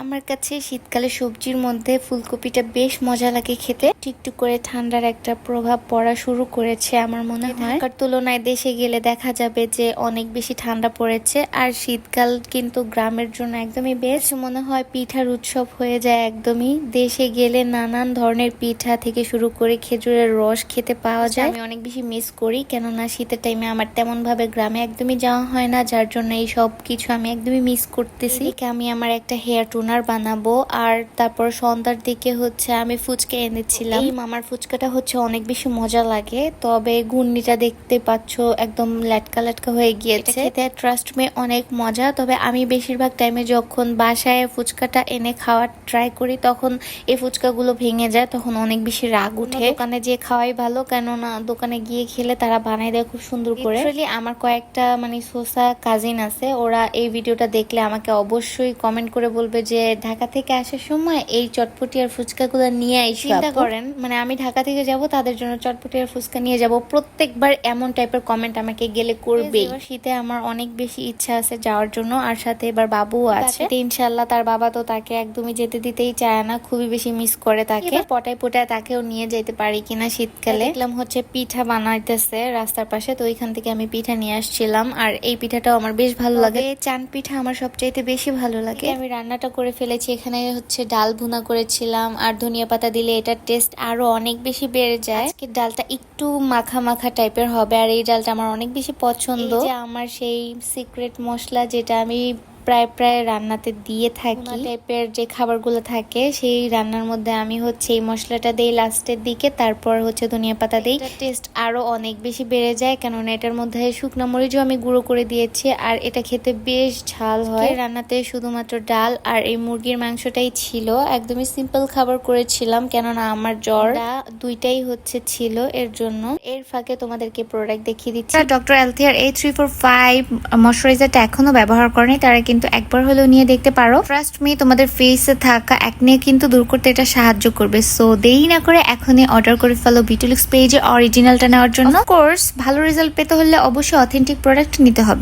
আমার কাছে শীতকালে সবজির মধ্যে ফুলকপিটা বেশ মজা লাগে খেতে। একটু করে ঠান্ডার একটা প্রভাব পড়া শুরু করেছে আমার মনে হয়। ঢাকার তুলনায় দেশে গেলে দেখা যাবে যে অনেক বেশি ঠান্ডা পড়েছে, আর শীতকাল কিন্তু গ্রামের জন্য একদমই বেস্ট মনে হয়। পিঠার উৎসব হয়ে যায় একদমই। দেশে গেলে নানান ধরনের পিঠা থেকে শুরু করে খেজুরের রস খেতে পাওয়া যায়। আমি অনেক বেশি মিস করি, কেননা শীতের টাইমে আমার তেমন ভাবে গ্রামে একদমই যাওয়া হয় না, যার জন্য এই সব কিছু আমি একদমই মিস করতেছি। আমি আমার একটা হেয়ার টোনার বানাবো, আর তারপর সন্ধ্যার দিকে হচ্ছে আমি ফুচকা এনেছিলাম। এই মামার ফুচকাটা হচ্ছে অনেক বেশি মজা লাগে, তবে ঘূর্ণিটা দেখতে পাচ্ছ একদম ল্যাটকা ল্যাটকা হয়ে গিয়েছে। খেতে ট্রাস্ট মে অনেক মজা, তবে আমি বেশিরভাগ টাইমে যখন বাসায় ফুচকাটা এনে খাওয়ার ট্রাই করি তখন এই ফুচকাগুলো ভেঙে যায়, তখন অনেক বেশি রাগ উঠে। দোকানে যে খাওয়াই ভালো, কেননা দোকানে গিয়ে খেলে তারা বানাই দেয় খুব সুন্দর করে। আমার কয়েকটা সোসা কাজিন আছে, ওরা এই ভিডিওটা দেখলে আমাকে অবশ্যই কমেন্ট করে বলবে যে ঢাকা থেকে আসার সময় এই চটপটি আর ফুচকাগুলো নিয়ে আইসো। চিন্তা করেন, আমি ঢাকা থেকে যাব, তাদের জন্য চটপটি আর ফুচকা নিয়ে যাব। প্রত্যেকবার এমন টাইপের কমেন্ট আমাকে গেলে করবেই। শীতে আমার অনেক বেশি ইচ্ছা আছে যাওয়ার জন্য, আর সাথে এবার বাবুও আছে ইনশাল্লাহ। তার বাবা তো তাকে একদমই যেতে দিতেই চায় না, খুবই বেশি মিস করে তাকে। পটায় পটায় তাকেও নিয়ে যেতে পারি কিনা শীতকালে। দেখলাম হচ্ছে পিঠা বানাইতেছে রাস্তার পাশে, তো ওইখান থেকে আমি পিঠা নিয়ে আসছিলাম। আর এই পিঠাটাও আমার বেশ ভালো লাগে। চান পিঠা আমার সবচাইতে বেশি ভালো লাগে। আমি রান্নাটা করে ফেলেছি, এখানে হচ্ছে ডাল ভুনা করেছিলাম, আর ধনিয়া পাতা দিলে এটার টেস্ট আরো অনেক বেশি বেড়ে যায়। আজকে ডালটা একটু মাখা মাখা টাইপের হবে, আর এই ডালটা আমার অনেক বেশি পছন্দ। আমার সেই সিক্রেট মশলা যেটা আমি প্রায় রান্নাতে দিয়ে থাকি, টাইপের যে খাবারগুলো থাকে সেই রান্নার মধ্যে আমি হচ্ছে এই মশলাটা দেই লাস্টের দিকে, তারপর হচ্ছে ধনিয়া পাতা দেই। টেস্ট আরো অনেক বেশি বেড়ে যায়, কেননা এটার মধ্যে শুকনো মরিচও আমি গুঁড়ো করে দিয়েছি, আর এটা খেতে বেশ ঝাল হয়। রান্নাতে শুধুমাত্র ডাল আর এই মুরগির মাংসটাই ছিল। একদমই সিম্পল খাবার করেছিলাম, কেননা আমার জ্বর দুইটাই হচ্ছে ছিল, এর জন্য। এর ফাঁকে তোমাদেরকে প্রোডাক্ট দেখিয়ে দিচ্ছি। ডক্টর এলথিয়ার A345 ময়শ্চারাইজারটা এখনো ব্যবহার করেনি, তারা কিন্তু একবার হলেও নিয়ে দেখতে পারো। ট্রাস্ট মি, তোমাদের ফেসে থাকা একনে কিন্তু দূর করতে এটা সাহায্য করবে। সো দেরি না করে এখনই অর্ডার করে ফেলো বিউটিলুক্স পেজে অরিজিনালটা নেওয়ার জন্য। অফ কোর্স ভালো রেজাল্ট পেতে হলে অবশ্যই অথেন্টিক প্রোডাক্ট নিতে হবে।